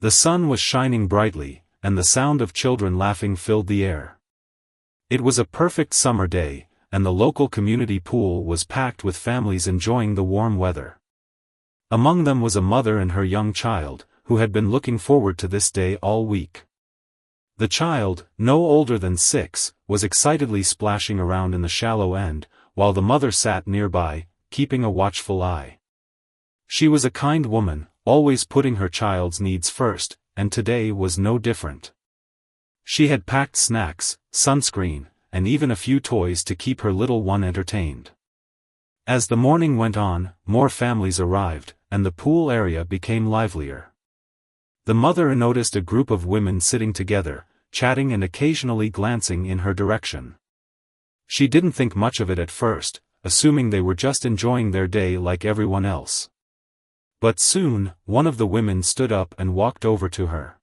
The sun was shining brightly, and the sound of children laughing filled the air. It was a perfect summer day, and the local community pool was packed with families enjoying the warm weather. Among them was a mother and her young child, who had been looking forward to this day all week. The child, no older than 6, was excitedly splashing around in the shallow end, while the mother sat nearby, keeping a watchful eye. She was a kind woman, always putting her child's needs first, and today was no different. She had packed snacks, sunscreen, and even a few toys to keep her little one entertained. As the morning went on, more families arrived, and the pool area became livelier. The mother noticed a group of women sitting together, chatting and occasionally glancing in her direction. She didn't think much of it at first, assuming they were just enjoying their day like everyone else. But soon, one of the women stood up and walked over to her.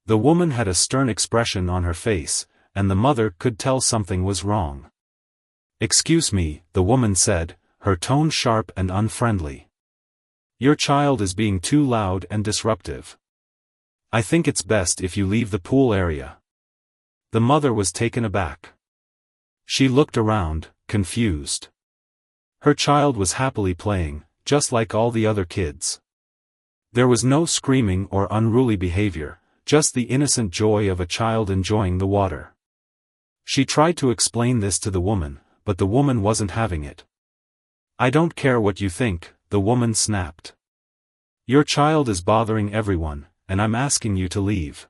The woman had a stern expression on her face, and the mother could tell something was wrong. "Excuse me," the woman said, her tone sharp and unfriendly. "Your child is being too loud and disruptive. I think it's best if you leave the pool area." The mother was taken aback. She looked around, confused. Her child was happily playing, just like all the other kids. There was no screaming or unruly behavior, just the innocent joy of a child enjoying the water. She tried to explain this to the woman, but the woman wasn't having it. "I don't care what you think," the woman snapped. "Your child is bothering everyone, and I'm asking you to leave.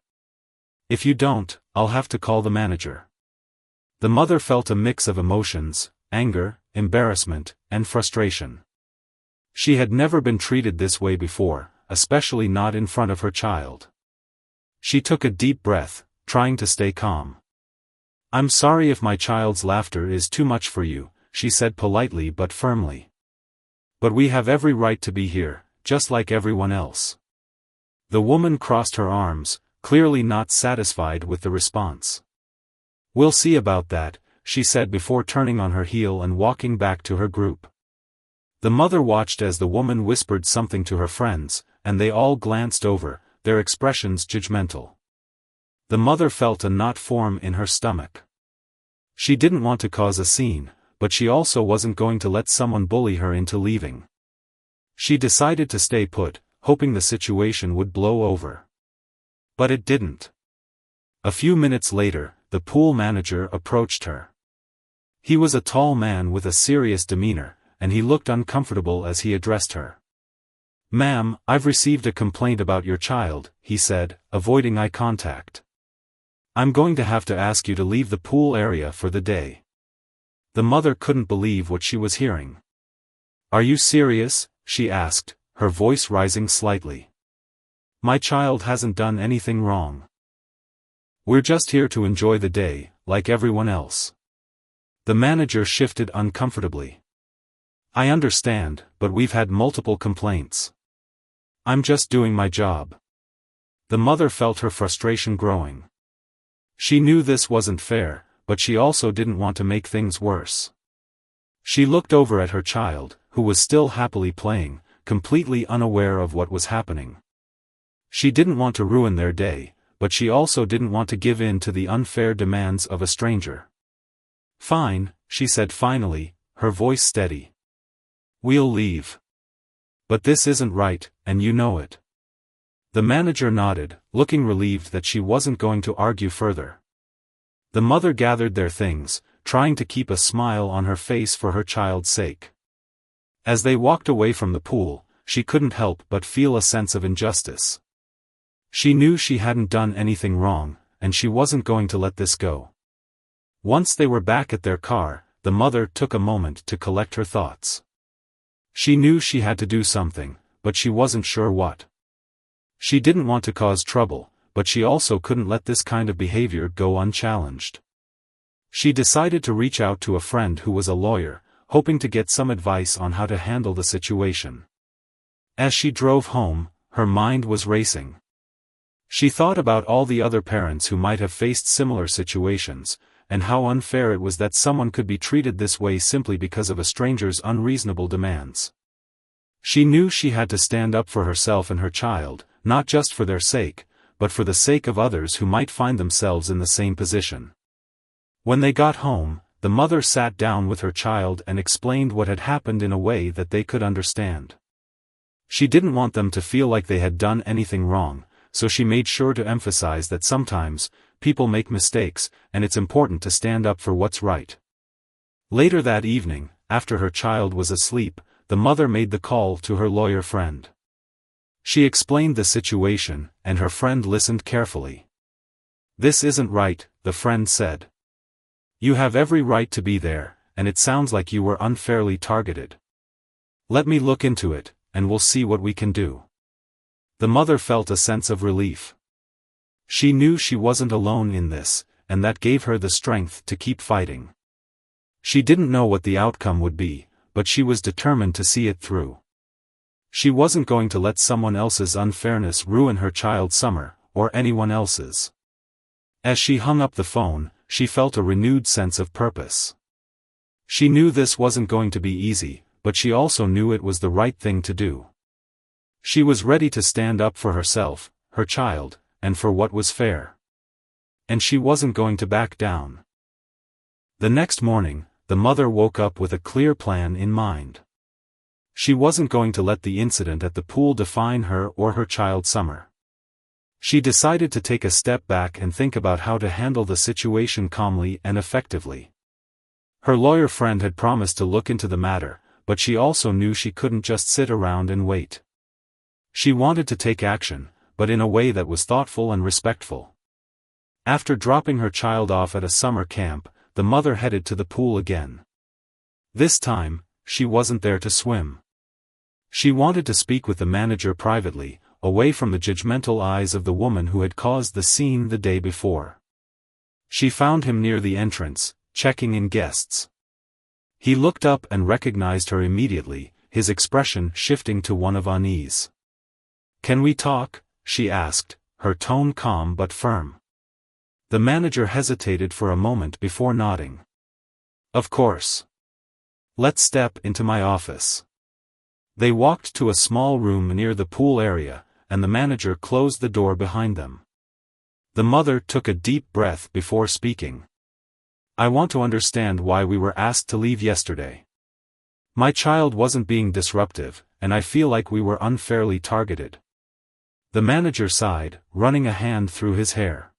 If you don't, I'll have to call the manager." The mother felt a mix of emotions: anger, embarrassment, and frustration. She had never been treated this way before, especially not in front of her child. She took a deep breath, trying to stay calm. "I'm sorry if my child's laughter is too much for you," she said politely but firmly. "But we have every right to be here, just like everyone else." The woman crossed her arms, clearly not satisfied with the response. "We'll see about that," she said before turning on her heel and walking back to her group. The mother watched as the woman whispered something to her friends, and they all glanced over, their expressions judgmental. The mother felt a knot form in her stomach. She didn't want to cause a scene, but she also wasn't going to let someone bully her into leaving. She decided to stay put, hoping the situation would blow over. But it didn't. A few minutes later, the pool manager approached her. He was a tall man with a serious demeanor, and he looked uncomfortable as he addressed her. "Ma'am, I've received a complaint about your child," he said, avoiding eye contact. "I'm going to have to ask you to leave the pool area for the day." The mother couldn't believe what she was hearing. "Are you serious?" she asked, her voice rising slightly. "My child hasn't done anything wrong. We're just here to enjoy the day, like everyone else." The manager shifted uncomfortably. "I understand, but we've had multiple complaints. I'm just doing my job." The mother felt her frustration growing. She knew this wasn't fair, but she also didn't want to make things worse. She looked over at her child, who was still happily playing, completely unaware of what was happening. She didn't want to ruin their day, but she also didn't want to give in to the unfair demands of a stranger. "Fine," she said finally, her voice steady. "We'll leave. But this isn't right, and you know it." The manager nodded, looking relieved that she wasn't going to argue further. The mother gathered their things, trying to keep a smile on her face for her child's sake. As they walked away from the pool, she couldn't help but feel a sense of injustice. She knew she hadn't done anything wrong, and she wasn't going to let this go. Once they were back at their car, the mother took a moment to collect her thoughts. She knew she had to do something, but she wasn't sure what. She didn't want to cause trouble, but she also couldn't let this kind of behavior go unchallenged. She decided to reach out to a friend who was a lawyer, hoping to get some advice on how to handle the situation. As she drove home, her mind was racing. She thought about all the other parents who might have faced similar situations, and how unfair it was that someone could be treated this way simply because of a stranger's unreasonable demands. She knew she had to stand up for herself and her child, not just for their sake, but for the sake of others who might find themselves in the same position. When they got home, the mother sat down with her child and explained what had happened in a way that they could understand. She didn't want them to feel like they had done anything wrong, so she made sure to emphasize that sometimes, people make mistakes, and it's important to stand up for what's right. Later that evening, after her child was asleep, the mother made the call to her lawyer friend. She explained the situation, and her friend listened carefully. "This isn't right," the friend said. "You have every right to be there, and it sounds like you were unfairly targeted. Let me look into it, and we'll see what we can do." The mother felt a sense of relief. She knew she wasn't alone in this, and that gave her the strength to keep fighting. She didn't know what the outcome would be, but she was determined to see it through. She wasn't going to let someone else's unfairness ruin her child's summer, or anyone else's. As she hung up the phone, she felt a renewed sense of purpose. She knew this wasn't going to be easy, but she also knew it was the right thing to do. She was ready to stand up for herself, her child, and for what was fair. And she wasn't going to back down. The next morning, the mother woke up with a clear plan in mind. She wasn't going to let the incident at the pool define her or her child's summer. She decided to take a step back and think about how to handle the situation calmly and effectively. Her lawyer friend had promised to look into the matter, but she also knew she couldn't just sit around and wait. She wanted to take action, but in a way that was thoughtful and respectful. After dropping her child off at a summer camp, the mother headed to the pool again. This time, she wasn't there to swim. She wanted to speak with the manager privately, away from the judgmental eyes of the woman who had caused the scene the day before. She found him near the entrance, checking in guests. He looked up and recognized her immediately, his expression shifting to one of unease. "Can we talk?" she asked, her tone calm but firm. The manager hesitated for a moment before nodding. "Of course. Let's step into my office." They walked to a small room near the pool area, and the manager closed the door behind them. The mother took a deep breath before speaking. "I want to understand why we were asked to leave yesterday. My child wasn't being disruptive, and I feel like we were unfairly targeted." The manager sighed, running a hand through his hair.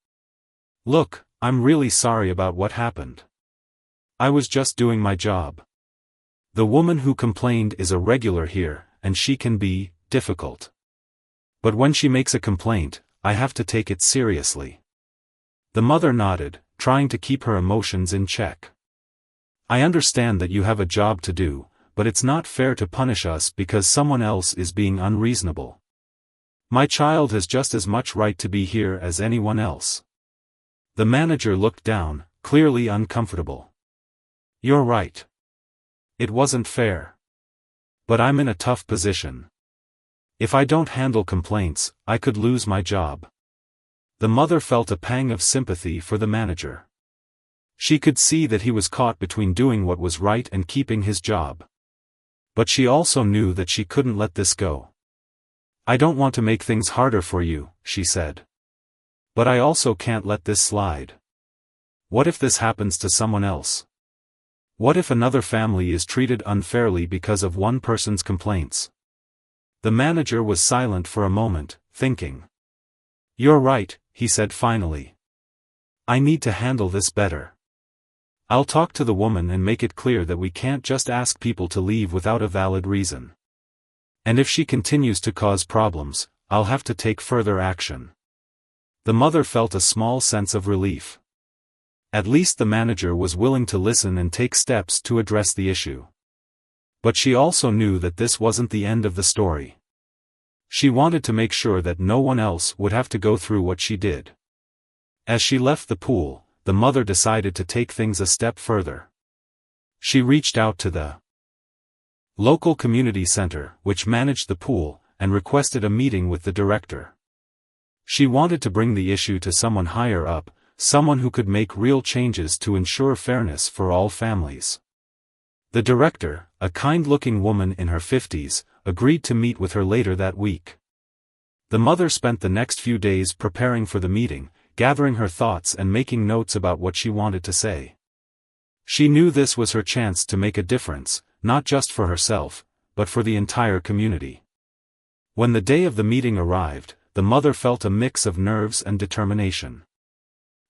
"Look, I'm really sorry about what happened. I was just doing my job. The woman who complained is a regular here, and she can be difficult. But when she makes a complaint, I have to take it seriously." The mother nodded, trying to keep her emotions in check. "I understand that you have a job to do, but it's not fair to punish us because someone else is being unreasonable. My child has just as much right to be here as anyone else." The manager looked down, clearly uncomfortable. "You're right. It wasn't fair. But I'm in a tough position. If I don't handle complaints, I could lose my job." The mother felt a pang of sympathy for the manager. She could see that he was caught between doing what was right and keeping his job. But she also knew that she couldn't let this go. "I don't want to make things harder for you," she said. "But I also can't let this slide. What if this happens to someone else? What if another family is treated unfairly because of one person's complaints?" The manager was silent for a moment, thinking. "You're right," he said finally. "I need to handle this better. I'll talk to the woman and make it clear that we can't just ask people to leave without a valid reason. And if she continues to cause problems, I'll have to take further action." The mother felt a small sense of relief. At least the manager was willing to listen and take steps to address the issue. But she also knew that this wasn't the end of the story. She wanted to make sure that no one else would have to go through what she did. As she left the pool, the mother decided to take things a step further. She reached out to the local community center, which managed the pool, and requested a meeting with the director. She wanted to bring the issue to someone higher up, someone who could make real changes to ensure fairness for all families. The director, a kind-looking woman in her 50s, agreed to meet with her later that week. The mother spent the next few days preparing for the meeting, gathering her thoughts and making notes about what she wanted to say. She knew this was her chance to make a difference, not just for herself, but for the entire community. When the day of the meeting arrived, the mother felt a mix of nerves and determination.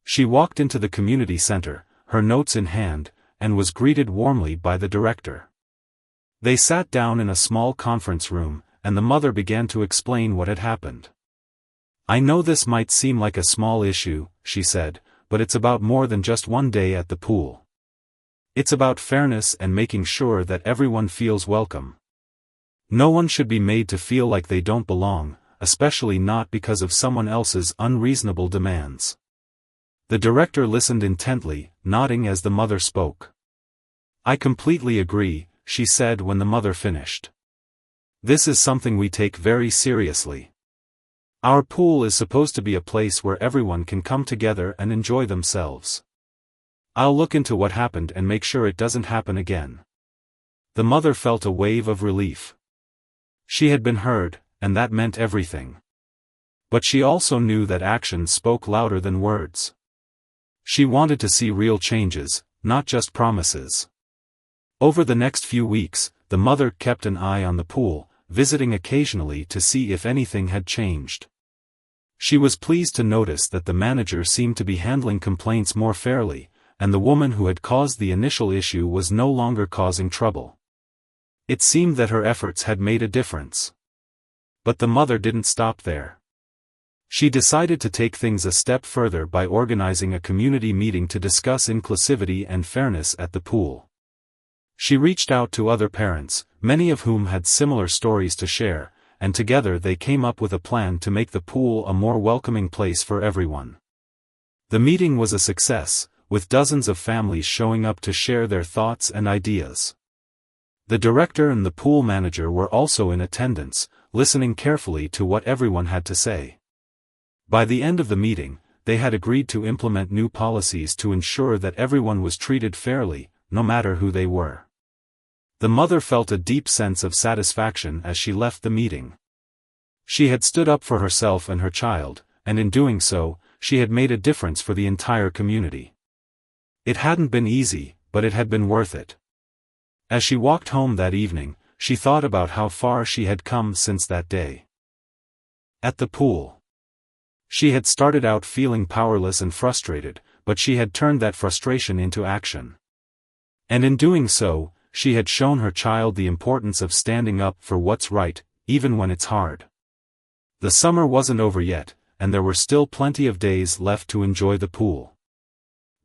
She walked into the community center, her notes in hand, and was greeted warmly by the director. They sat down in a small conference room, and the mother began to explain what had happened. "I know this might seem like a small issue," she said, "but it's about more than just one day at the pool. It's about fairness and making sure that everyone feels welcome. No one should be made to feel like they don't belong, especially not because of someone else's unreasonable demands." The director listened intently, nodding as the mother spoke. "I completely agree," she said when the mother finished. "This is something we take very seriously. Our pool is supposed to be a place where everyone can come together and enjoy themselves. I'll look into what happened and make sure it doesn't happen again." The mother felt a wave of relief. She had been heard, and that meant everything. But she also knew that actions spoke louder than words. She wanted to see real changes, not just promises. Over the next few weeks, the mother kept an eye on the pool, visiting occasionally to see if anything had changed. She was pleased to notice that the manager seemed to be handling complaints more fairly, and the woman who had caused the initial issue was no longer causing trouble. It seemed that her efforts had made a difference. But the mother didn't stop there. She decided to take things a step further by organizing a community meeting to discuss inclusivity and fairness at the pool. She reached out to other parents, many of whom had similar stories to share, and together they came up with a plan to make the pool a more welcoming place for everyone. The meeting was a success, with dozens of families showing up to share their thoughts and ideas. The director and the pool manager were also in attendance, listening carefully to what everyone had to say. By the end of the meeting, they had agreed to implement new policies to ensure that everyone was treated fairly, no matter who they were. The mother felt a deep sense of satisfaction as she left the meeting. She had stood up for herself and her child, and in doing so, she had made a difference for the entire community. It hadn't been easy, but it had been worth it. As she walked home that evening, she thought about how far she had come since that day. At the pool. She had started out feeling powerless and frustrated, but she had turned that frustration into action. And in doing so, she had shown her child the importance of standing up for what's right, even when it's hard. The summer wasn't over yet, and there were still plenty of days left to enjoy the pool.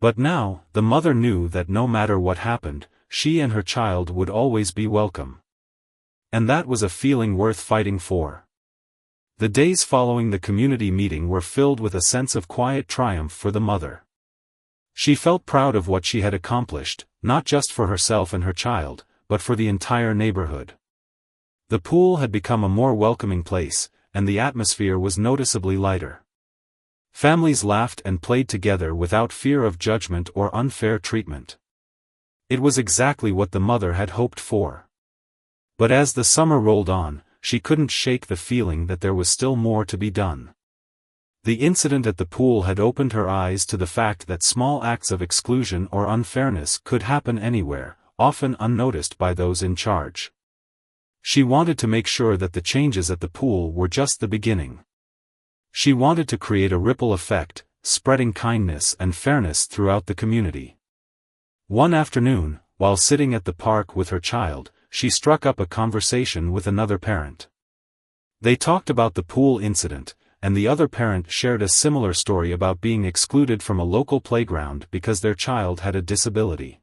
But now, the mother knew that no matter what happened, she and her child would always be welcome. And that was a feeling worth fighting for. The days following the community meeting were filled with a sense of quiet triumph for the mother. She felt proud of what she had accomplished, not just for herself and her child, but for the entire neighborhood. The pool had become a more welcoming place, and the atmosphere was noticeably lighter. Families laughed and played together without fear of judgment or unfair treatment. It was exactly what the mother had hoped for. But as the summer rolled on, she couldn't shake the feeling that there was still more to be done. The incident at the pool had opened her eyes to the fact that small acts of exclusion or unfairness could happen anywhere, often unnoticed by those in charge. She wanted to make sure that the changes at the pool were just the beginning. She wanted to create a ripple effect, spreading kindness and fairness throughout the community. One afternoon, while sitting at the park with her child, she struck up a conversation with another parent. They talked about the pool incident, and the other parent shared a similar story about being excluded from a local playground because their child had a disability.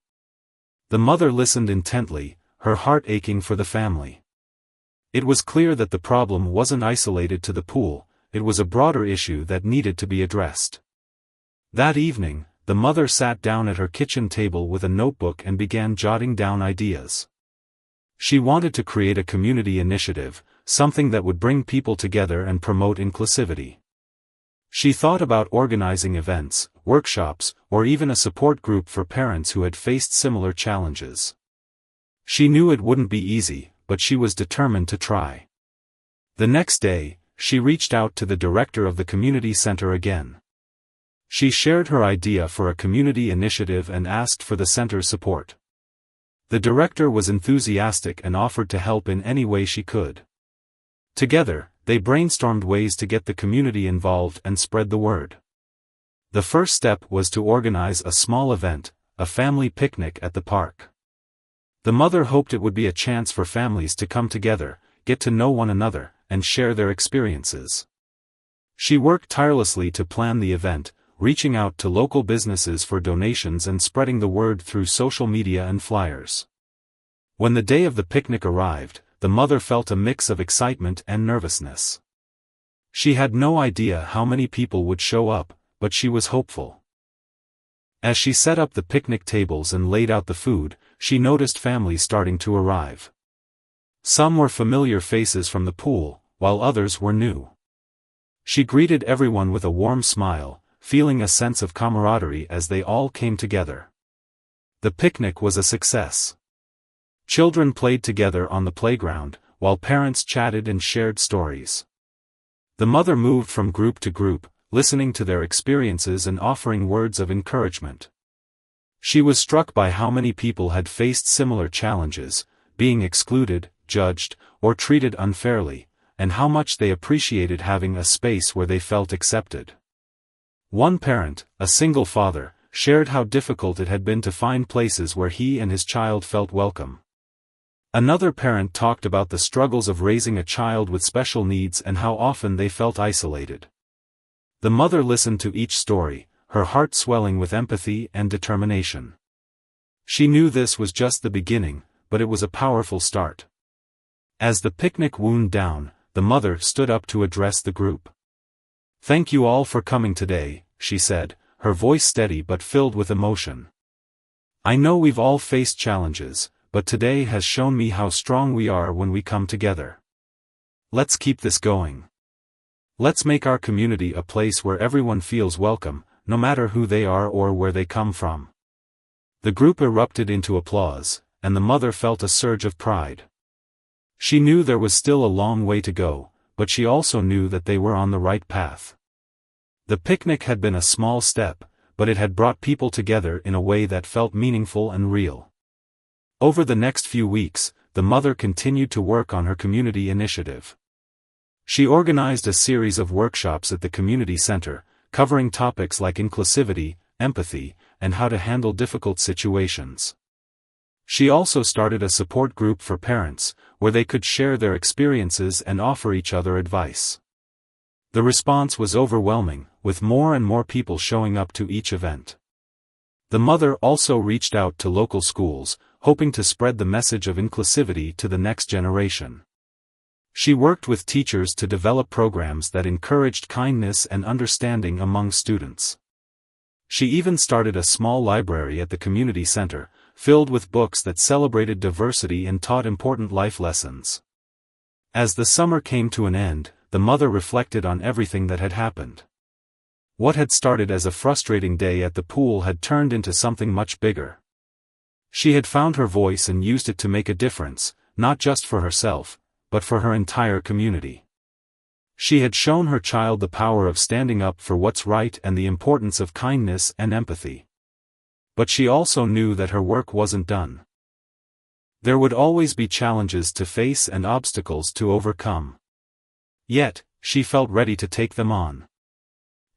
The mother listened intently, her heart aching for the family. It was clear that the problem wasn't isolated to the pool, it was a broader issue that needed to be addressed. That evening, the mother sat down at her kitchen table with a notebook and began jotting down ideas. She wanted to create a community initiative, something that would bring people together and promote inclusivity. She thought about organizing events, workshops, or even a support group for parents who had faced similar challenges. She knew it wouldn't be easy, but she was determined to try. The next day, she reached out to the director of the community center again. She shared her idea for a community initiative and asked for the center's support. The director was enthusiastic and offered to help in any way she could. Together, they brainstormed ways to get the community involved and spread the word. The first step was to organize a small event, a family picnic at the park. The mother hoped it would be a chance for families to come together, get to know one another, and share their experiences. She worked tirelessly to plan the event, reaching out to local businesses for donations and spreading the word through social media and flyers. When the day of the picnic arrived, the mother felt a mix of excitement and nervousness. She had no idea how many people would show up, but she was hopeful. As she set up the picnic tables and laid out the food, she noticed families starting to arrive. Some were familiar faces from the pool, while others were new. She greeted everyone with a warm smile, feeling a sense of camaraderie as they all came together. The picnic was a success. Children played together on the playground, while parents chatted and shared stories. The mother moved from group to group, listening to their experiences and offering words of encouragement. She was struck by how many people had faced similar challenges, being excluded, judged, or treated unfairly, and how much they appreciated having a space where they felt accepted. One parent, a single father, shared how difficult it had been to find places where he and his child felt welcome. Another parent talked about the struggles of raising a child with special needs and how often they felt isolated. The mother listened to each story, her heart swelling with empathy and determination. She knew this was just the beginning, but it was a powerful start. As the picnic wound down, the mother stood up to address the group. "Thank you all for coming today," she said, her voice steady but filled with emotion. "I know we've all faced challenges, but today has shown me how strong we are when we come together. Let's keep this going. Let's make our community a place where everyone feels welcome, no matter who they are or where they come from." The group erupted into applause, and the mother felt a surge of pride. She knew there was still a long way to go, but she also knew that they were on the right path. The picnic had been a small step, but it had brought people together in a way that felt meaningful and real. Over the next few weeks, the mother continued to work on her community initiative. She organized a series of workshops at the community center, covering topics like inclusivity, empathy, and how to handle difficult situations. She also started a support group for parents, where they could share their experiences and offer each other advice. The response was overwhelming, with more and more people showing up to each event. The mother also reached out to local schools, hoping to spread the message of inclusivity to the next generation. She worked with teachers to develop programs that encouraged kindness and understanding among students. She even started a small library at the community center, filled with books that celebrated diversity and taught important life lessons. As the summer came to an end, the mother reflected on everything that had happened. What had started as a frustrating day at the pool had turned into something much bigger. She had found her voice and used it to make a difference, not just for herself, but for her entire community. She had shown her child the power of standing up for what's right and the importance of kindness and empathy. But she also knew that her work wasn't done. There would always be challenges to face and obstacles to overcome. Yet, she felt ready to take them on.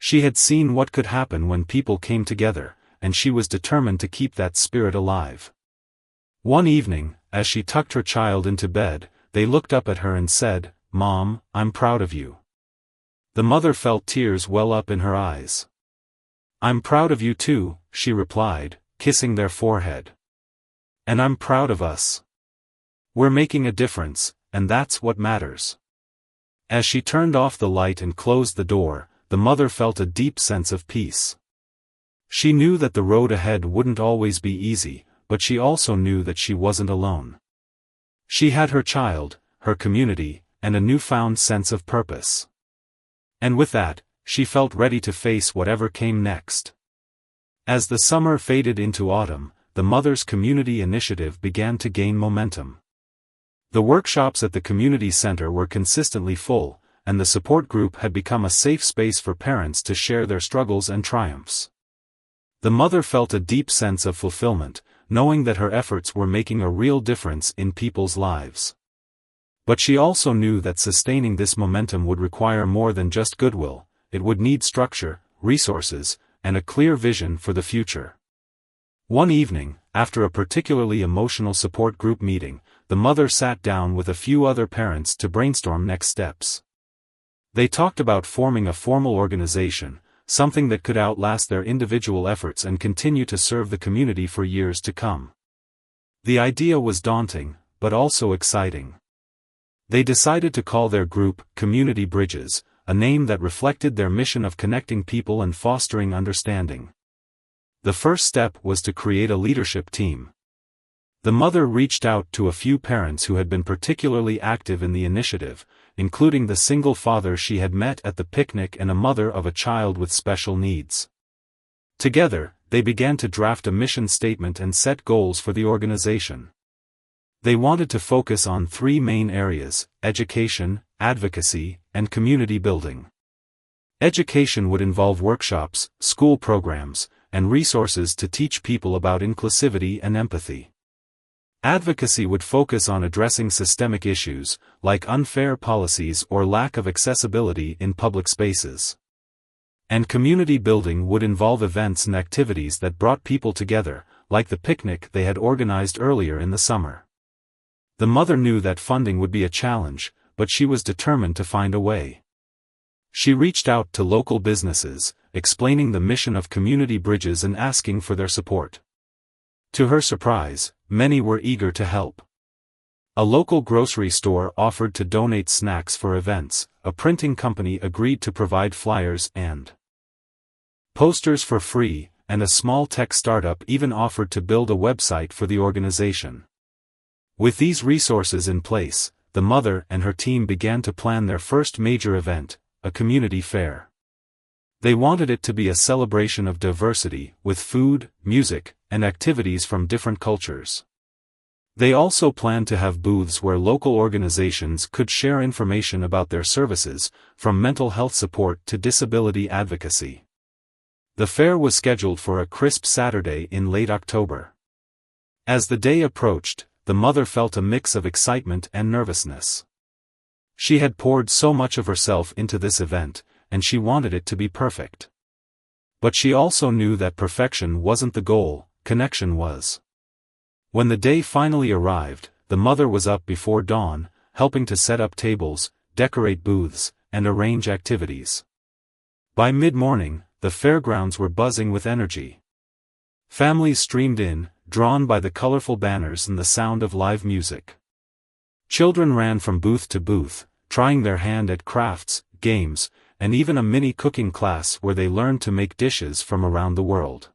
She had seen what could happen when people came together, and she was determined to keep that spirit alive. One evening, as she tucked her child into bed, they looked up at her and said, "Mom, I'm proud of you." The mother felt tears well up in her eyes. "I'm proud of you too," she replied, kissing their forehead. "And I'm proud of us. We're making a difference, and that's what matters." As she turned off the light and closed the door, the mother felt a deep sense of peace. She knew that the road ahead wouldn't always be easy, but she also knew that she wasn't alone. She had her child, her community, and a newfound sense of purpose. And with that, she felt ready to face whatever came next. As the summer faded into autumn, the mother's community initiative began to gain momentum. The workshops at the community center were consistently full, and the support group had become a safe space for parents to share their struggles and triumphs. The mother felt a deep sense of fulfillment, knowing that her efforts were making a real difference in people's lives. But she also knew that sustaining this momentum would require more than just goodwill. It would need structure, resources, and a clear vision for the future. One evening, after a particularly emotional support group meeting, the mother sat down with a few other parents to brainstorm next steps. They talked about forming a formal organization, something that could outlast their individual efforts and continue to serve the community for years to come. The idea was daunting, but also exciting. They decided to call their group Community Bridges, a name that reflected their mission of connecting people and fostering understanding. The first step was to create a leadership team. The mother reached out to a few parents who had been particularly active in the initiative, including the single father she had met at the picnic and a mother of a child with special needs. Together, they began to draft a mission statement and set goals for the organization. They wanted to focus on three main areas: education, advocacy, and community building. Education would involve workshops, school programs, and resources to teach people about inclusivity and empathy. Advocacy would focus on addressing systemic issues, like unfair policies or lack of accessibility in public spaces. And community building would involve events and activities that brought people together, like the picnic they had organized earlier in the summer. The mother knew that funding would be a challenge, but she was determined to find a way. She reached out to local businesses, explaining the mission of Community Bridges and asking for their support. To her surprise, many were eager to help. A local grocery store offered to donate snacks for events, a printing company agreed to provide flyers and posters for free, and a small tech startup even offered to build a website for the organization. With these resources in place, the mother and her team began to plan their first major event, a community fair. They wanted it to be a celebration of diversity, with food, music, and activities from different cultures. They also planned to have booths where local organizations could share information about their services, from mental health support to disability advocacy. The fair was scheduled for a crisp Saturday in late October. As the day approached, the mother felt a mix of excitement and nervousness. She had poured so much of herself into this event, and she wanted it to be perfect. But she also knew that perfection wasn't the goal, connection was. When the day finally arrived, the mother was up before dawn, helping to set up tables, decorate booths, and arrange activities. By mid-morning, the fairgrounds were buzzing with energy. Families streamed in, drawn by the colorful banners and the sound of live music. Children ran from booth to booth, trying their hand at crafts, games, and even a mini cooking class where they learned to make dishes from around the world.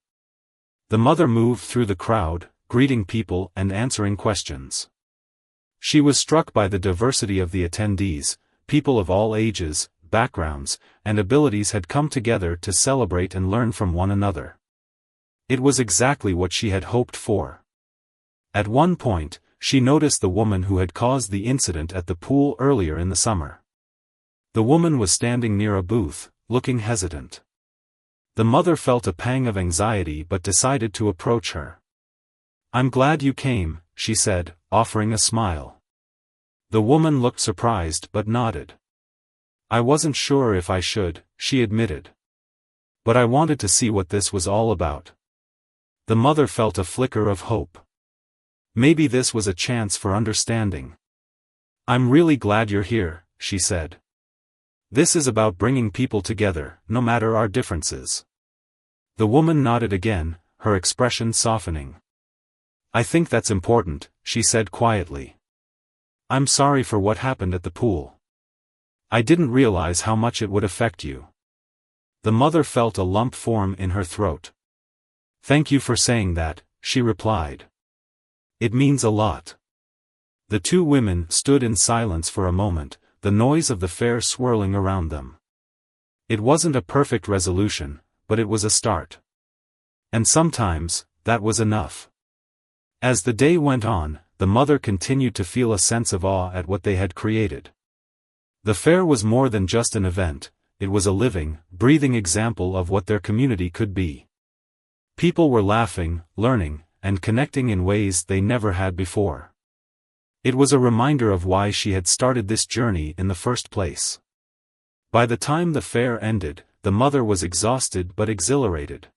The mother moved through the crowd, greeting people and answering questions. She was struck by the diversity of the attendees. People of all ages, backgrounds, and abilities had come together to celebrate and learn from one another. It was exactly what she had hoped for. At one point, she noticed the woman who had caused the incident at the pool earlier in the summer. The woman was standing near a booth, looking hesitant. The mother felt a pang of anxiety but decided to approach her. "I'm glad you came," she said, offering a smile. The woman looked surprised but nodded. "I wasn't sure if I should," she admitted. "But I wanted to see what this was all about." The mother felt a flicker of hope. Maybe this was a chance for understanding. "I'm really glad you're here," she said. "This is about bringing people together, no matter our differences." The woman nodded again, her expression softening. "I think that's important," she said quietly. "I'm sorry for what happened at the pool. I didn't realize how much it would affect you." The mother felt a lump form in her throat. "Thank you for saying that," she replied. "It means a lot." The two women stood in silence for a moment, the noise of the fair swirling around them. It wasn't a perfect resolution, but it was a start. And sometimes, that was enough. As the day went on, the mother continued to feel a sense of awe at what they had created. The fair was more than just an event, it was a living, breathing example of what their community could be. People were laughing, learning, and connecting in ways they never had before. It was a reminder of why she had started this journey in the first place. By the time the fair ended, the mother was exhausted but exhilarated.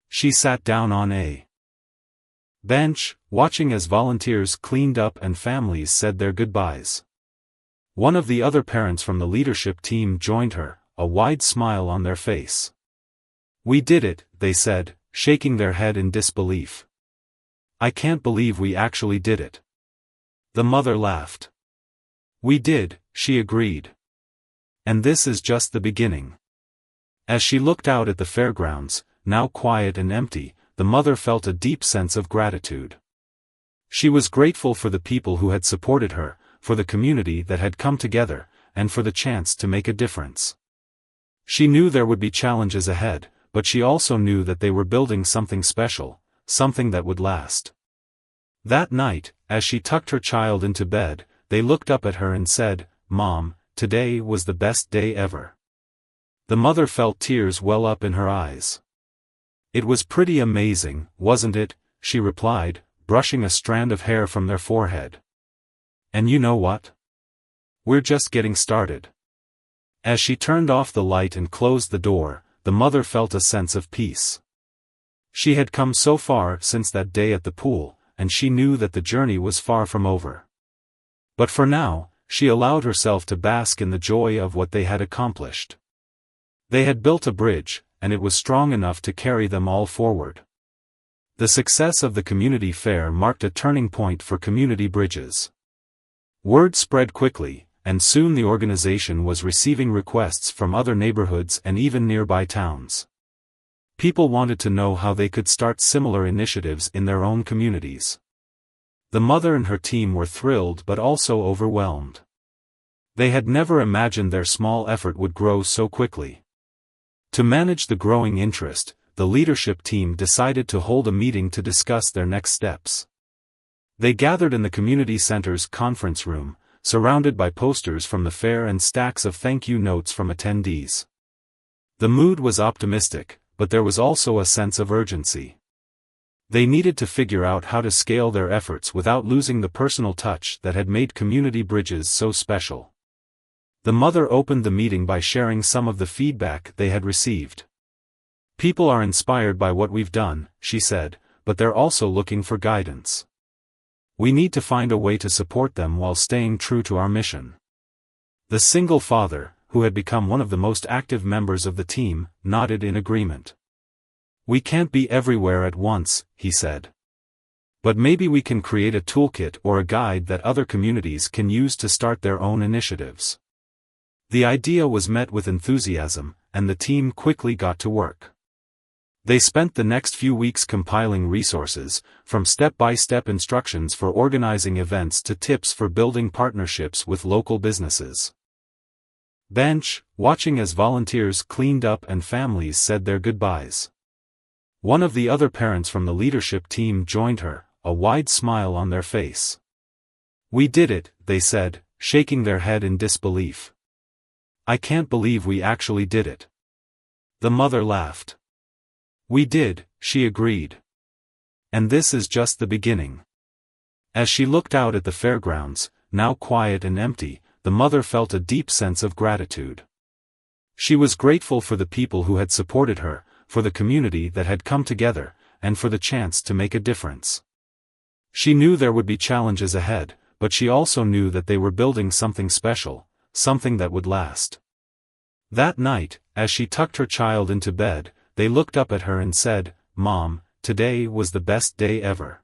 She sat down on a bench, watching as volunteers cleaned up and families said their goodbyes. One of the other parents from the leadership team joined her, a wide smile on their face. "We did it," they said, shaking their head in disbelief. "I can't believe we actually did it." The mother laughed. "We did," she agreed. "And this is just the beginning." As she looked out at the fairgrounds, now quiet and empty, the mother felt a deep sense of gratitude. She was grateful for the people who had supported her, for the community that had come together, and for the chance to make a difference. She knew there would be challenges ahead, but she also knew that they were building something special, something that would last. That night, as she tucked her child into bed, they looked up at her and said, "Mom, today was the best day ever." The mother felt tears well up in her eyes. "It was pretty amazing, wasn't it?" she replied, brushing a strand of hair from their forehead. "And you know what? We're just getting started." As she turned off the light and closed the door, the mother felt a sense of peace. She had come so far since that day at the pool, and she knew that the journey was far from over. But for now, she allowed herself to bask in the joy of what they had accomplished. They had built a bridge, and it was strong enough to carry them all forward. The success of the community fair marked a turning point for community bridges. Word spread quickly, and soon the organization was receiving requests from other neighborhoods and even nearby towns. People wanted to know how they could start similar initiatives in their own communities. The mother and her team were thrilled but also overwhelmed. They had never imagined their small effort would grow so quickly. To manage the growing interest, the leadership team decided to hold a meeting to discuss their next steps. They gathered in the community center's conference room, surrounded by posters from the fair and stacks of thank you notes from attendees. The mood was optimistic, but there was also a sense of urgency. They needed to figure out how to scale their efforts without losing the personal touch that had made community bridges so special. The mother opened the meeting by sharing some of the feedback they had received. "People are inspired by what we've done," she said, "but they're also looking for guidance. We need to find a way to support them while staying true to our mission." The single father, who had become one of the most active members of the team, nodded in agreement. "We can't be everywhere at once," he said. "But maybe we can create a toolkit or a guide that other communities can use to start their own initiatives." The idea was met with enthusiasm, and the team quickly got to work. They spent the next few weeks compiling resources, from step-by-step instructions for organizing events to tips for building partnerships with local businesses. Bench, watching as volunteers cleaned up and families said their goodbyes. One of the other parents from the leadership team joined her, a wide smile on their face. "We did it," they said, shaking their head in disbelief. "I can't believe we actually did it." The mother laughed. "We did," she agreed. "And this is just the beginning." As she looked out at the fairgrounds, now quiet and empty, the mother felt a deep sense of gratitude. She was grateful for the people who had supported her, for the community that had come together, and for the chance to make a difference. She knew there would be challenges ahead, but she also knew that they were building something special, something that would last. That night, as she tucked her child into bed, they looked up at her and said, "Mom, today was the best day ever."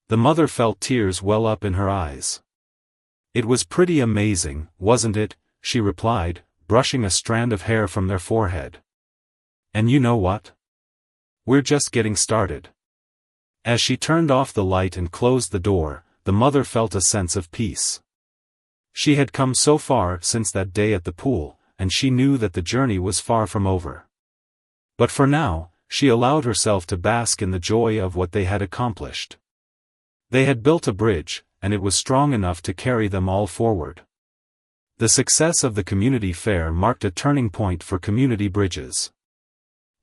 The mother felt tears well up in her eyes. "It was pretty amazing, wasn't it?" she replied, brushing a strand of hair from their forehead. "And you know what? We're just getting started." As she turned off the light and closed the door, the mother felt a sense of peace. She had come so far since that day at the pool, and she knew that the journey was far from over. But for now, she allowed herself to bask in the joy of what they had accomplished. They had built a bridge, and it was strong enough to carry them all forward. The success of the community fair marked a turning point for community bridges.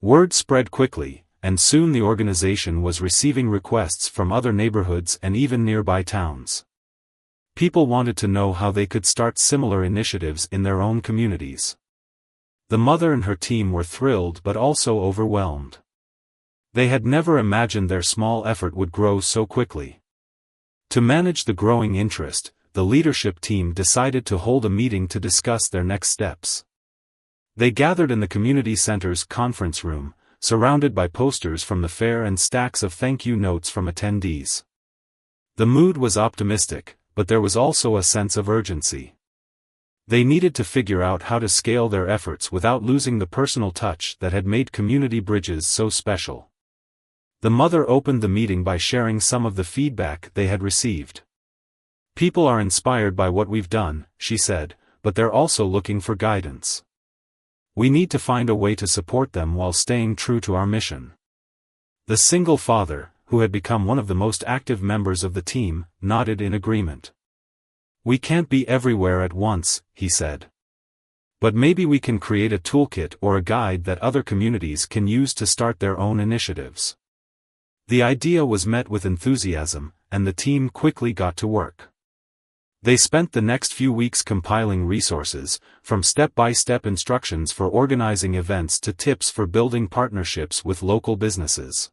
Word spread quickly, and soon the organization was receiving requests from other neighborhoods and even nearby towns. People wanted to know how they could start similar initiatives in their own communities. The mother and her team were thrilled but also overwhelmed. They had never imagined their small effort would grow so quickly. To manage the growing interest, the leadership team decided to hold a meeting to discuss their next steps. They gathered in the community center's conference room, surrounded by posters from the fair and stacks of thank you notes from attendees. The mood was optimistic, but there was also a sense of urgency. They needed to figure out how to scale their efforts without losing the personal touch that had made community bridges so special. The mother opened the meeting by sharing some of the feedback they had received. "People are inspired by what we've done," she said, "but they're also looking for guidance. We need to find a way to support them while staying true to our mission." The single father, who had become one of the most active members of the team, nodded in agreement. "We can't be everywhere at once," he said. "But maybe we can create a toolkit or a guide that other communities can use to start their own initiatives." The idea was met with enthusiasm, and the team quickly got to work. They spent the next few weeks compiling resources, from step-by-step instructions for organizing events to tips for building partnerships with local businesses.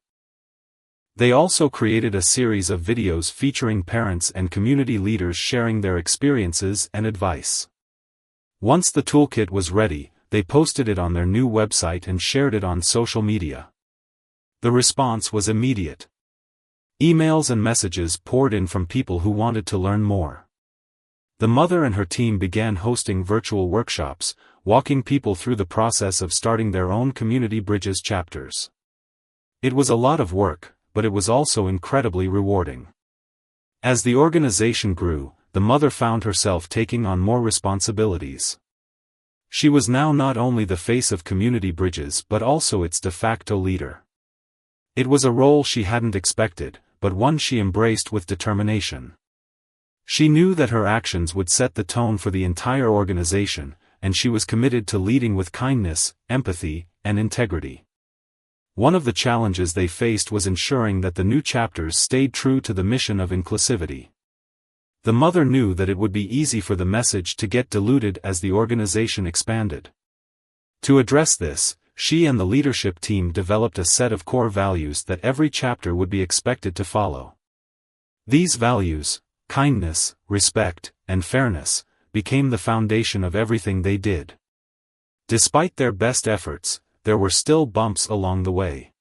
They also created a series of videos featuring parents and community leaders sharing their experiences and advice. Once the toolkit was ready, they posted it on their new website and shared it on social media. The response was immediate. Emails and messages poured in from people who wanted to learn more. The mother and her team began hosting virtual workshops, walking people through the process of starting their own community bridges chapters. It was a lot of work, but it was also incredibly rewarding. As the organization grew, the mother found herself taking on more responsibilities. She was now not only the face of community bridges but also its de facto leader. It was a role she hadn't expected, but one she embraced with determination. She knew that her actions would set the tone for the entire organization, and she was committed to leading with kindness, empathy, and integrity. One of the challenges they faced was ensuring that the new chapters stayed true to the mission of inclusivity. The mother knew that it would be easy for the message to get diluted as the organization expanded. To address this, she and the leadership team developed a set of core values that every chapter would be expected to follow. These values, kindness, respect, and fairness, became the foundation of everything they did. Despite their best efforts, there were still bumps along the way.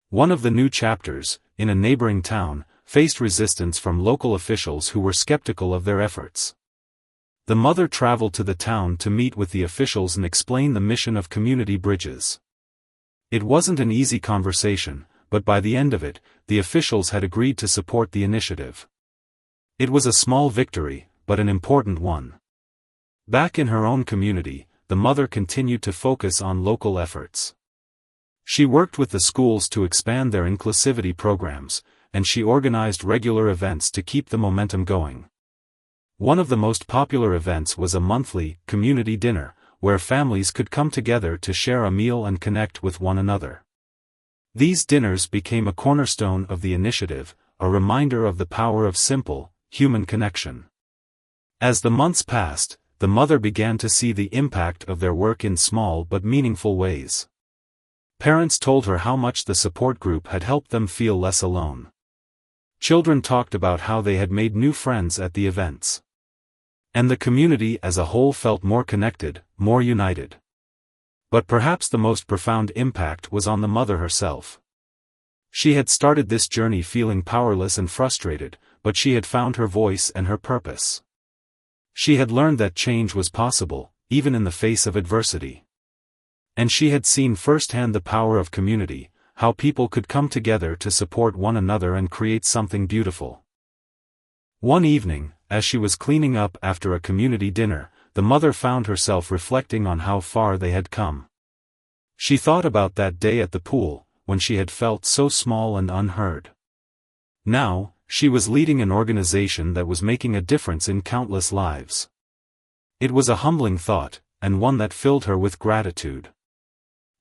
One of the new chapters, in a neighboring town, faced resistance from local officials who were skeptical of their efforts. The mother traveled to the town to meet with the officials and explain the mission of community bridges. It wasn't an easy conversation, but by the end of it, the officials had agreed to support the initiative. It was a small victory, but an important one. Back in her own community, the mother continued to focus on local efforts. She worked with the schools to expand their inclusivity programs, and she organized regular events to keep the momentum going. One of the most popular events was a monthly community dinner, where families could come together to share a meal and connect with one another. These dinners became a cornerstone of the initiative, a reminder of the power of simple, human connection. As the months passed, the mother began to see the impact of their work in small but meaningful ways. Parents told her how much the support group had helped them feel less alone. Children talked about how they had made new friends at the events. And the community as a whole felt more connected, more united. But perhaps the most profound impact was on the mother herself. She had started this journey feeling powerless and frustrated, but she had found her voice and her purpose. She had learned that change was possible, even in the face of adversity. And she had seen firsthand the power of community, how people could come together to support one another and create something beautiful. One evening, as she was cleaning up after a community dinner, the mother found herself reflecting on how far they had come. She thought about that day at the pool, when she had felt so small and unheard. Now, she was leading an organization that was making a difference in countless lives. It was a humbling thought, and one that filled her with gratitude.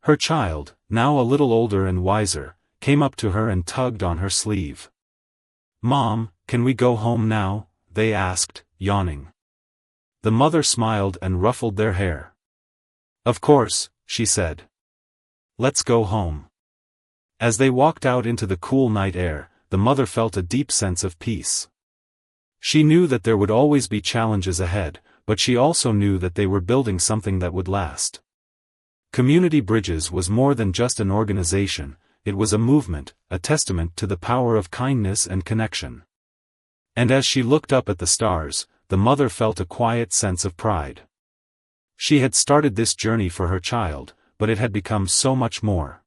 Her child, now a little older and wiser, came up to her and tugged on her sleeve. "Mom, can we go home now?" they asked, yawning. The mother smiled and ruffled their hair. "Of course," she said. "Let's go home." As they walked out into the cool night air, the mother felt a deep sense of peace. She knew that there would always be challenges ahead, but she also knew that they were building something that would last. Community Bridges was more than just an organization, it was a movement, a testament to the power of kindness and connection. And as she looked up at the stars, the mother felt a quiet sense of pride. She had started this journey for her child, but it had become so much more.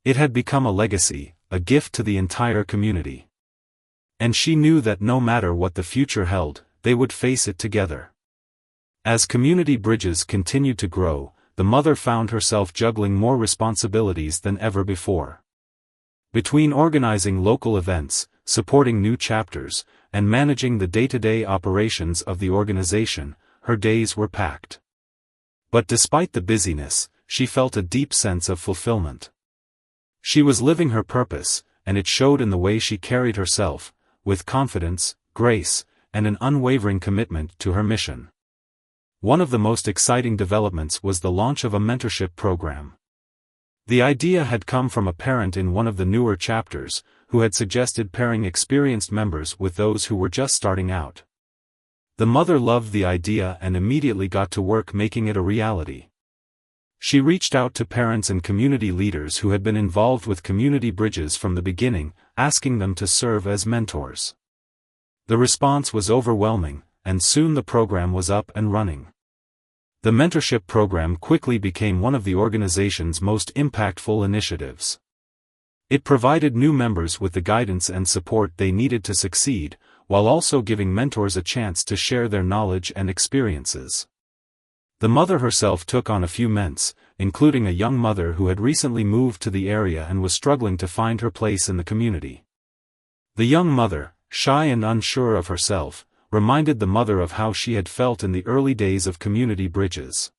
It had become a legacy, a gift to the entire community. And she knew that no matter what the future held, they would face it together. As Community Bridges continued to grow, the mother found herself juggling more responsibilities than ever before. Between organizing local events, supporting new chapters, and managing the day-to-day operations of the organization, her days were packed. But despite the busyness, she felt a deep sense of fulfillment. She was living her purpose, and it showed in the way she carried herself, with confidence, grace, and an unwavering commitment to her mission. One of the most exciting developments was the launch of a mentorship program. The idea had come from a parent in one of the newer chapters, who had suggested pairing experienced members with those who were just starting out. The mother loved the idea and immediately got to work making it a reality. She reached out to parents and community leaders who had been involved with Community Bridges from the beginning, asking them to serve as mentors. The response was overwhelming, and soon the program was up and running. The mentorship program quickly became one of the organization's most impactful initiatives. It provided new members with the guidance and support they needed to succeed, while also giving mentors a chance to share their knowledge and experiences. The mother herself took on a few ments, including a young mother who had recently moved to the area and was struggling to find her place in the community. The young mother, shy and unsure of herself, reminded the mother of how she had felt in the early days of Community Bridges.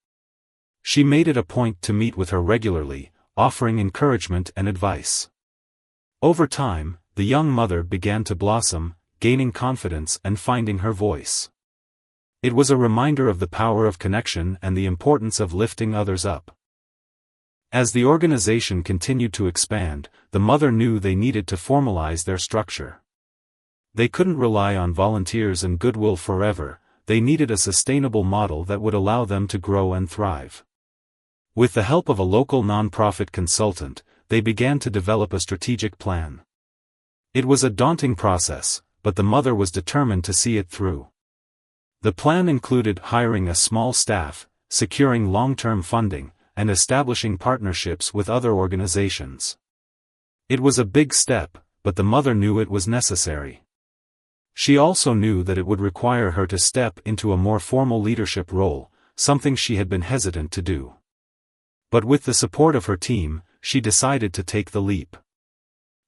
She made it a point to meet with her regularly, offering encouragement and advice. Over time, the young mother began to blossom, gaining confidence and finding her voice. It was a reminder of the power of connection and the importance of lifting others up. As the organization continued to expand, the mother knew they needed to formalize their structure. They couldn't rely on volunteers and goodwill forever, they needed a sustainable model that would allow them to grow and thrive. With the help of a local nonprofit consultant, they began to develop a strategic plan. It was a daunting process, but the mother was determined to see it through. The plan included hiring a small staff, securing long-term funding, and establishing partnerships with other organizations. It was a big step, but the mother knew it was necessary. She also knew that it would require her to step into a more formal leadership role, something she had been hesitant to do. But with the support of her team, she decided to take the leap.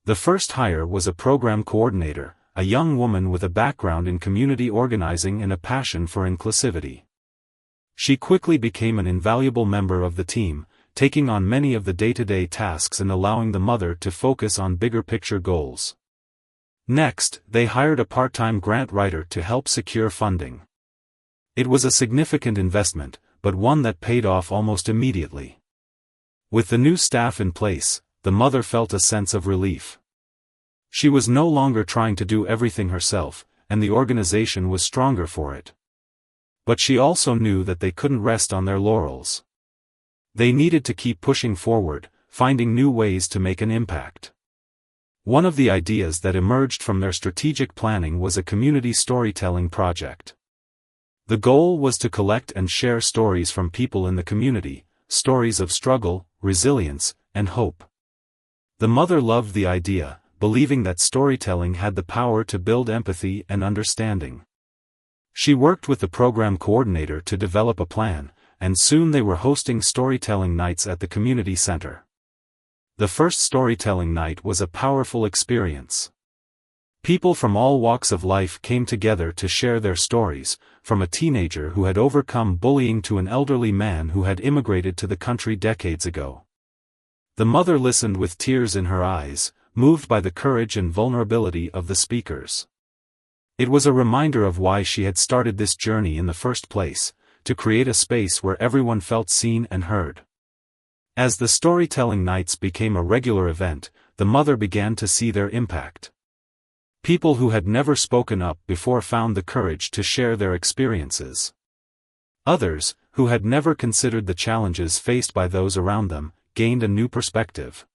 The first hire was a program coordinator, a young woman with a background in community organizing and a passion for inclusivity. She quickly became an invaluable member of the team, taking on many of the day-to-day tasks and allowing the mother to focus on bigger picture goals. Next, they hired a part-time grant writer to help secure funding. It was a significant investment, but one that paid off almost immediately. With the new staff in place, the mother felt a sense of relief. She was no longer trying to do everything herself, and the organization was stronger for it. But she also knew that they couldn't rest on their laurels. They needed to keep pushing forward, finding new ways to make an impact. One of the ideas that emerged from their strategic planning was a community storytelling project. The goal was to collect and share stories from people in the community, stories of struggle, resilience, and hope. The mother loved the idea, believing that storytelling had the power to build empathy and understanding. She worked with the program coordinator to develop a plan, and soon they were hosting storytelling nights at the community center. The first storytelling night was a powerful experience. People from all walks of life came together to share their stories, from a teenager who had overcome bullying to an elderly man who had immigrated to the country decades ago. The mother listened with tears in her eyes, moved by the courage and vulnerability of the speakers. It was a reminder of why she had started this journey in the first place, to create a space where everyone felt seen and heard. As the storytelling nights became a regular event, the mother began to see their impact. People who had never spoken up before found the courage to share their experiences. Others, who had never considered the challenges faced by those around them, gained a new perspective.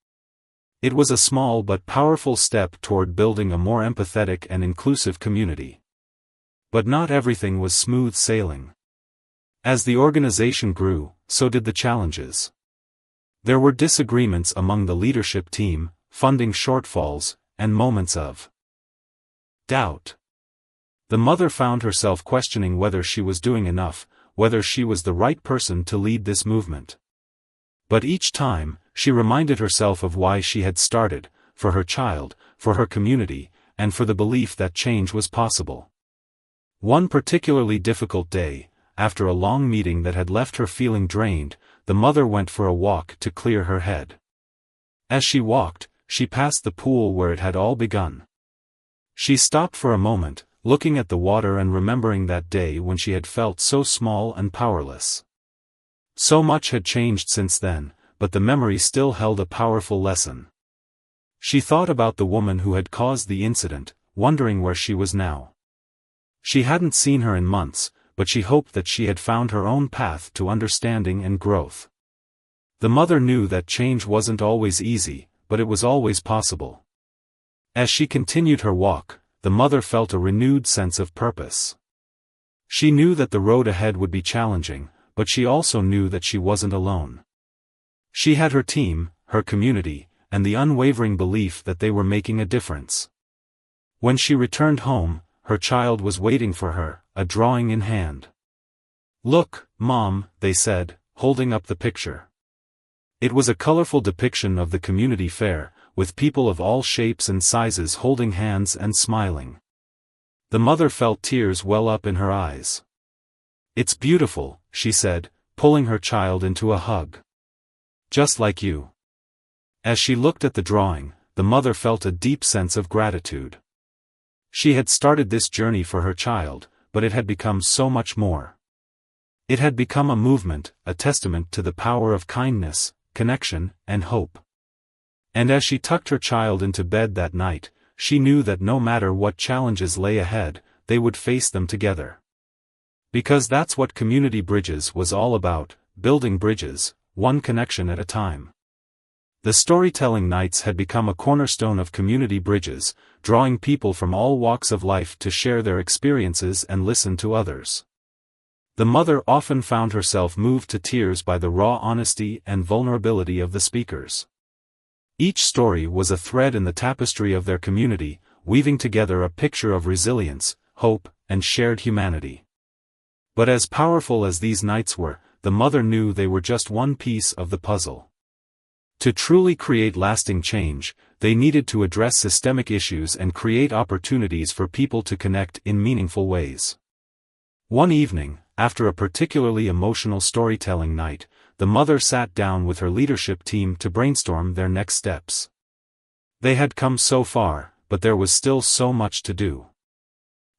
It was a small but powerful step toward building a more empathetic and inclusive community. But not everything was smooth sailing. As the organization grew, so did the challenges. There were disagreements among the leadership team, funding shortfalls, and moments of doubt. The mother found herself questioning whether she was doing enough, whether she was the right person to lead this movement. But each time, she reminded herself of why she had started, for her child, for her community, and for the belief that change was possible. One particularly difficult day, after a long meeting that had left her feeling drained, the mother went for a walk to clear her head. As she walked, she passed the pool where it had all begun. She stopped for a moment, looking at the water and remembering that day when she had felt so small and powerless. So much had changed since then, but the memory still held a powerful lesson. She thought about the woman who had caused the incident, wondering where she was now. She hadn't seen her in months, but she hoped that she had found her own path to understanding and growth. The mother knew that change wasn't always easy, but it was always possible. As she continued her walk, the mother felt a renewed sense of purpose. She knew that the road ahead would be challenging, but she also knew that she wasn't alone. She had her team, her community, and the unwavering belief that they were making a difference. When she returned home, her child was waiting for her, a drawing in hand. "Look, Mom," they said, holding up the picture. It was a colorful depiction of the community fair, with people of all shapes and sizes holding hands and smiling. The mother felt tears well up in her eyes. "It's beautiful," she said, pulling her child into a hug. "Just like you." As she looked at the drawing, the mother felt a deep sense of gratitude. She had started this journey for her child, but it had become so much more. It had become a movement, a testament to the power of kindness, connection, and hope. And as she tucked her child into bed that night, she knew that no matter what challenges lay ahead, they would face them together. Because that's what Community Bridges was all about, building bridges, one connection at a time. The storytelling nights had become a cornerstone of Community Bridges, drawing people from all walks of life to share their experiences and listen to others. The mother often found herself moved to tears by the raw honesty and vulnerability of the speakers. Each story was a thread in the tapestry of their community, weaving together a picture of resilience, hope, and shared humanity. But as powerful as these nights were, the mother knew they were just one piece of the puzzle. To truly create lasting change, they needed to address systemic issues and create opportunities for people to connect in meaningful ways. One evening, after a particularly emotional storytelling night, the mother sat down with her leadership team to brainstorm their next steps. They had come so far, but there was still so much to do.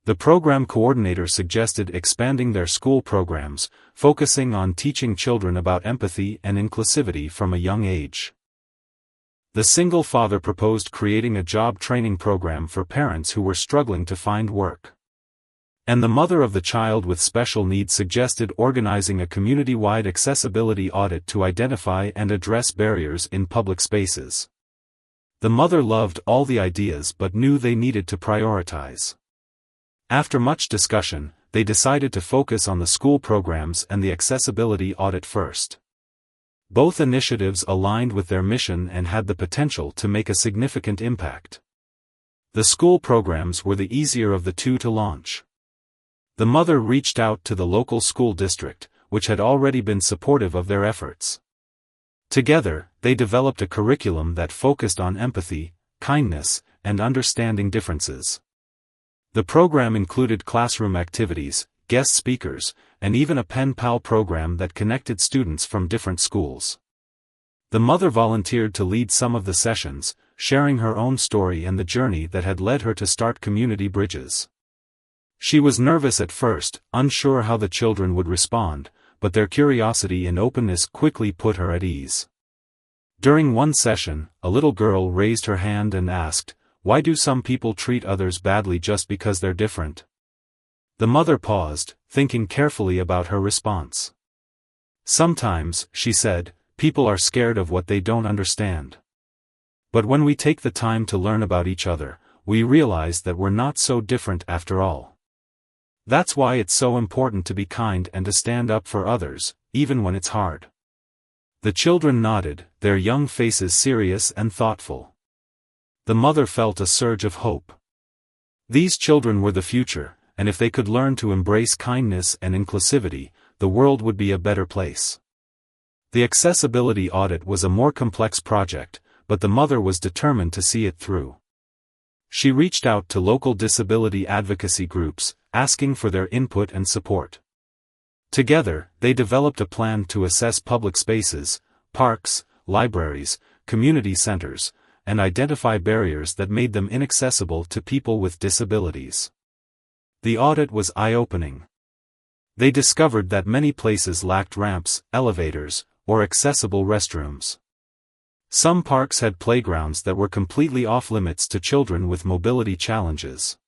The program coordinator suggested expanding their school programs, focusing on teaching children about empathy and inclusivity from a young age. The single father proposed creating a job training program for parents who were struggling to find work. And the mother of the child with special needs suggested organizing a community-wide accessibility audit to identify and address barriers in public spaces. The mother loved all the ideas but knew they needed to prioritize. After much discussion, they decided to focus on the school programs and the accessibility audit first. Both initiatives aligned with their mission and had the potential to make a significant impact. The school programs were the easier of the two to launch. The mother reached out to the local school district, which had already been supportive of their efforts. Together, they developed a curriculum that focused on empathy, kindness, and understanding differences. The program included classroom activities, guest speakers, and even a pen pal program that connected students from different schools. The mother volunteered to lead some of the sessions, sharing her own story and the journey that had led her to start Community Bridges. She was nervous at first, unsure how the children would respond, but their curiosity and openness quickly put her at ease. During one session, a little girl raised her hand and asked, "Why do some people treat others badly just because they're different?" The mother paused, thinking carefully about her response. "Sometimes," she said, "people are scared of what they don't understand. But when we take the time to learn about each other, we realize that we're not so different after all. That's why it's so important to be kind and to stand up for others, even when it's hard." The children nodded, their young faces serious and thoughtful. The mother felt a surge of hope. These children were the future, and if they could learn to embrace kindness and inclusivity, the world would be a better place. The accessibility audit was a more complex project, but the mother was determined to see it through. She reached out to local disability advocacy groups, asking for their input and support. Together, they developed a plan to assess public spaces, parks, libraries, community centers, and identify barriers that made them inaccessible to people with disabilities. The audit was eye-opening. They discovered that many places lacked ramps, elevators, or accessible restrooms. Some parks had playgrounds that were completely off-limits to children with mobility challenges.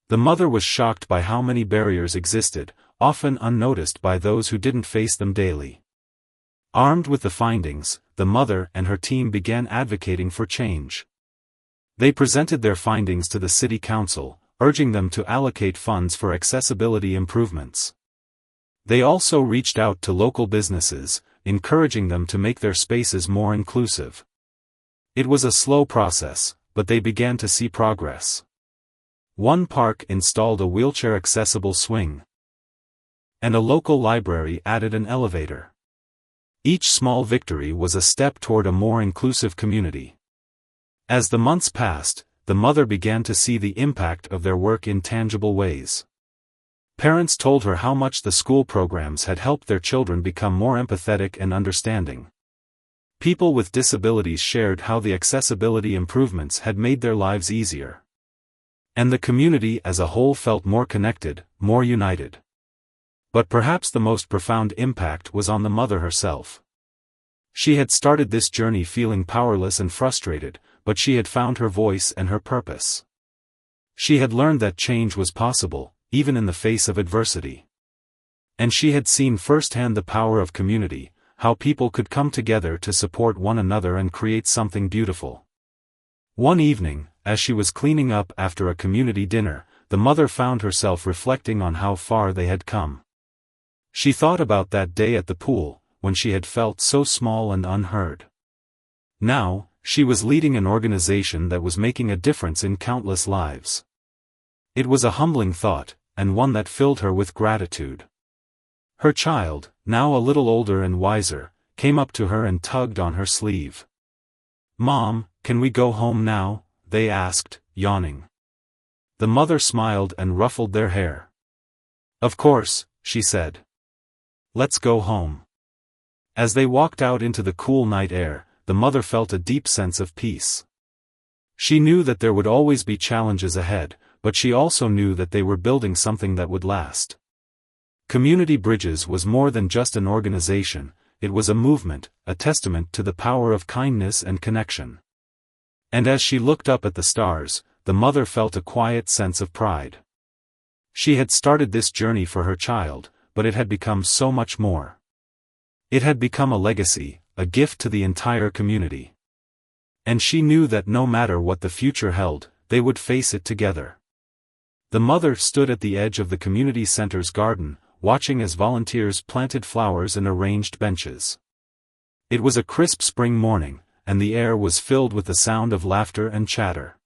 The mother was shocked by how many barriers existed, often unnoticed by those who didn't face them daily. Armed with the findings, the mother and her team began advocating for change. They presented their findings to the city council, urging them to allocate funds for accessibility improvements. They also reached out to local businesses, encouraging them to make their spaces more inclusive. It was a slow process, but they began to see progress. One park installed a wheelchair-accessible swing, and a local library added an elevator. Each small victory was a step toward a more inclusive community. As the months passed, the mother began to see the impact of their work in tangible ways. Parents told her how much the school programs had helped their children become more empathetic and understanding. People with disabilities shared how the accessibility improvements had made their lives easier. And the community as a whole felt more connected, more united. But perhaps the most profound impact was on the mother herself. She had started this journey feeling powerless and frustrated, but she had found her voice and her purpose. She had learned that change was possible, even in the face of adversity. And she had seen firsthand the power of community, how people could come together to support one another and create something beautiful. One evening, as she was cleaning up after a community dinner, the mother found herself reflecting on how far they had come. She thought about that day at the pool, when she had felt so small and unheard. Now, she was leading an organization that was making a difference in countless lives. It was a humbling thought, and one that filled her with gratitude. Her child, now a little older and wiser, came up to her and tugged on her sleeve. "Mom, can we go home now?" they asked, yawning. The mother smiled and ruffled their hair. "Of course," she said. "Let's go home." As they walked out into the cool night air, the mother felt a deep sense of peace. She knew that there would always be challenges ahead, but she also knew that they were building something that would last. Community Bridges was more than just an organization, it was a movement, a testament to the power of kindness and connection. And as she looked up at the stars, the mother felt a quiet sense of pride. She had started this journey for her child, but it had become so much more. It had become a legacy, a gift to the entire community. And she knew that no matter what the future held, they would face it together. The mother stood at the edge of the community center's garden, watching as volunteers planted flowers and arranged benches. It was a crisp spring morning, and the air was filled with the sound of laughter and chatter.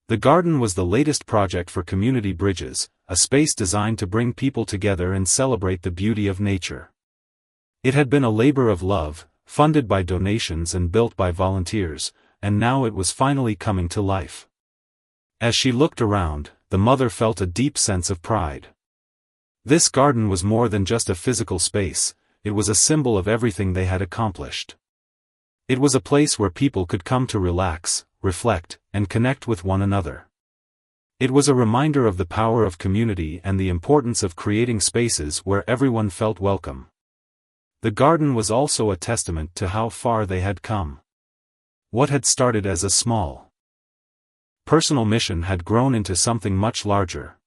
The garden was the latest project for Community Bridges, a space designed to bring people together and celebrate the beauty of nature. It had been a labor of love, funded by donations and built by volunteers, and now it was finally coming to life. As she looked around, the mother felt a deep sense of pride. This garden was more than just a physical space, it was a symbol of everything they had accomplished. It was a place where people could come to relax, reflect, and connect with one another. It was a reminder of the power of community and the importance of creating spaces where everyone felt welcome. The garden was also a testament to how far they had come. What had started as a small personal mission had grown into something much larger.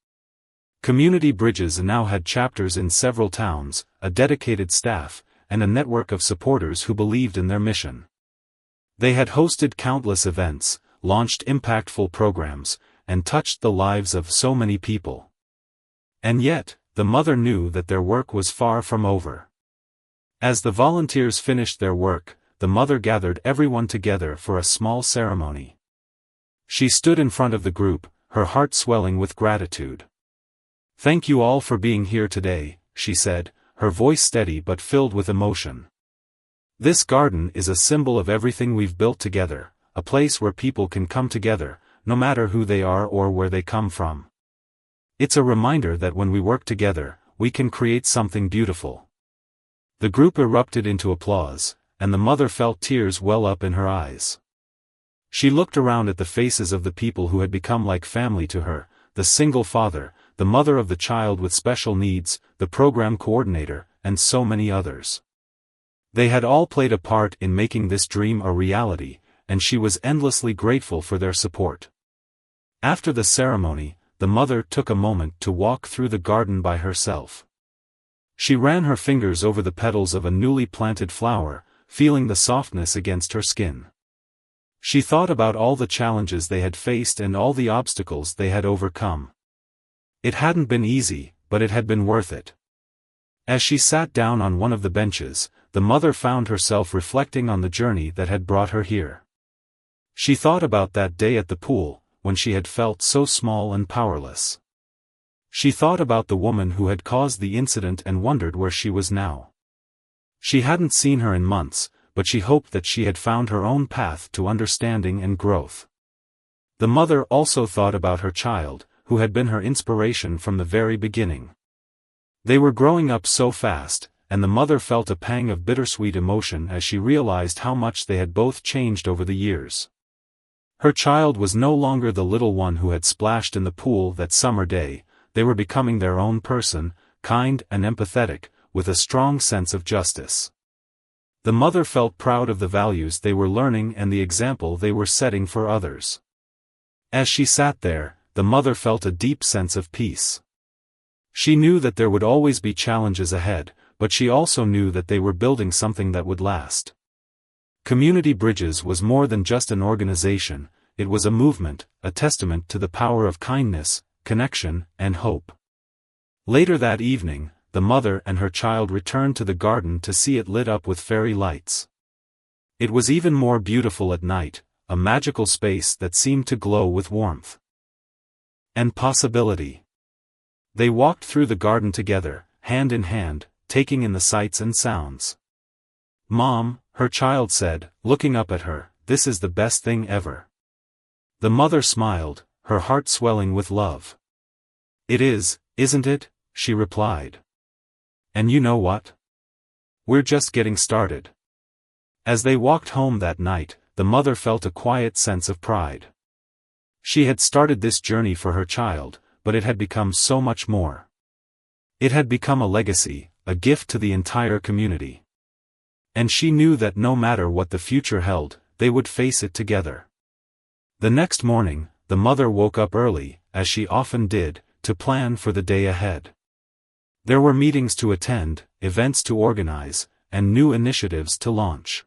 Community Bridges now had chapters in several towns, a dedicated staff, and a network of supporters who believed in their mission. They had hosted countless events, launched impactful programs, and touched the lives of so many people. And yet, the mother knew that their work was far from over. As the volunteers finished their work, the mother gathered everyone together for a small ceremony. She stood in front of the group, her heart swelling with gratitude. "Thank you all for being here today," she said, her voice steady but filled with emotion. "This garden is a symbol of everything we've built together, a place where people can come together, no matter who they are or where they come from. It's a reminder that when we work together, we can create something beautiful." The group erupted into applause, and the mother felt tears well up in her eyes. She looked around at the faces of the people who had become like family to her, the single father, the mother of the child with special needs, the program coordinator, and so many others. They had all played a part in making this dream a reality, and she was endlessly grateful for their support. After the ceremony, the mother took a moment to walk through the garden by herself. She ran her fingers over the petals of a newly planted flower, feeling the softness against her skin. She thought about all the challenges they had faced and all the obstacles they had overcome. It hadn't been easy, but it had been worth it. As she sat down on one of the benches, the mother found herself reflecting on the journey that had brought her here. She thought about that day at the pool, when she had felt so small and powerless. She thought about the woman who had caused the incident and wondered where she was now. She hadn't seen her in months, but she hoped that she had found her own path to understanding and growth. The mother also thought about her child, who had been her inspiration from the very beginning. They were growing up so fast, and the mother felt a pang of bittersweet emotion as she realized how much they had both changed over the years. Her child was no longer the little one who had splashed in the pool that summer day, they were becoming their own person, kind and empathetic, with a strong sense of justice. The mother felt proud of the values they were learning and the example they were setting for others. As she sat there, the mother felt a deep sense of peace. She knew that there would always be challenges ahead, but she also knew that they were building something that would last. Community Bridges was more than just an organization, it was a movement, a testament to the power of kindness, connection, and hope. Later that evening, the mother and her child returned to the garden to see it lit up with fairy lights. It was even more beautiful at night, a magical space that seemed to glow with warmth and possibility. They walked through the garden together, hand in hand, taking in the sights and sounds. "Mom," her child said, looking up at her, "this is the best thing ever." The mother smiled, her heart swelling with love. "It is, isn't it?" she replied. "And you know what? We're just getting started." As they walked home that night, the mother felt a quiet sense of pride. She had started this journey for her child, but it had become so much more. It had become a legacy, a gift to the entire community. And she knew that no matter what the future held, they would face it together. The next morning, the mother woke up early, as she often did, to plan for the day ahead. There were meetings to attend, events to organize, and new initiatives to launch.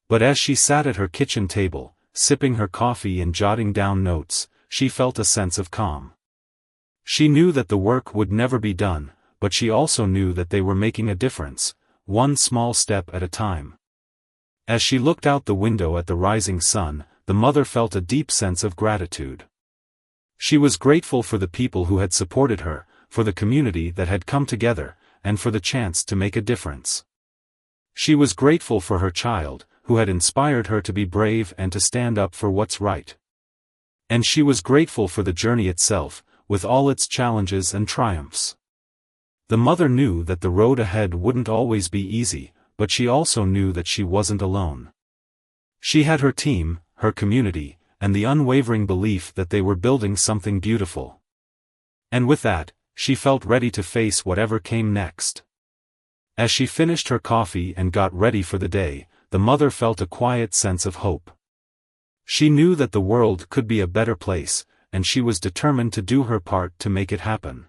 But as she sat at her kitchen table, sipping her coffee and jotting down notes, she felt a sense of calm. She knew that the work would never be done, but she also knew that they were making a difference, one small step at a time. As she looked out the window at the rising sun, the mother felt a deep sense of gratitude. She was grateful for the people who had supported her, for the community that had come together, and for the chance to make a difference. She was grateful for her child, who had inspired her to be brave and to stand up for what's right. And she was grateful for the journey itself, with all its challenges and triumphs. The mother knew that the road ahead wouldn't always be easy, but she also knew that she wasn't alone. She had her team, her community, and the unwavering belief that they were building something beautiful. And with that, she felt ready to face whatever came next. As she finished her coffee and got ready for the day, the mother felt a quiet sense of hope. She knew that the world could be a better place, and she was determined to do her part to make it happen.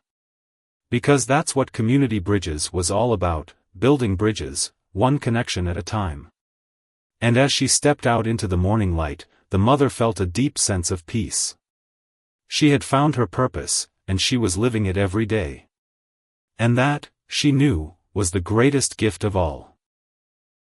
Because that's what Community Bridges was all about, building bridges, one connection at a time. And as she stepped out into the morning light, the mother felt a deep sense of peace. She had found her purpose, and she was living it every day. And that, she knew, was the greatest gift of all.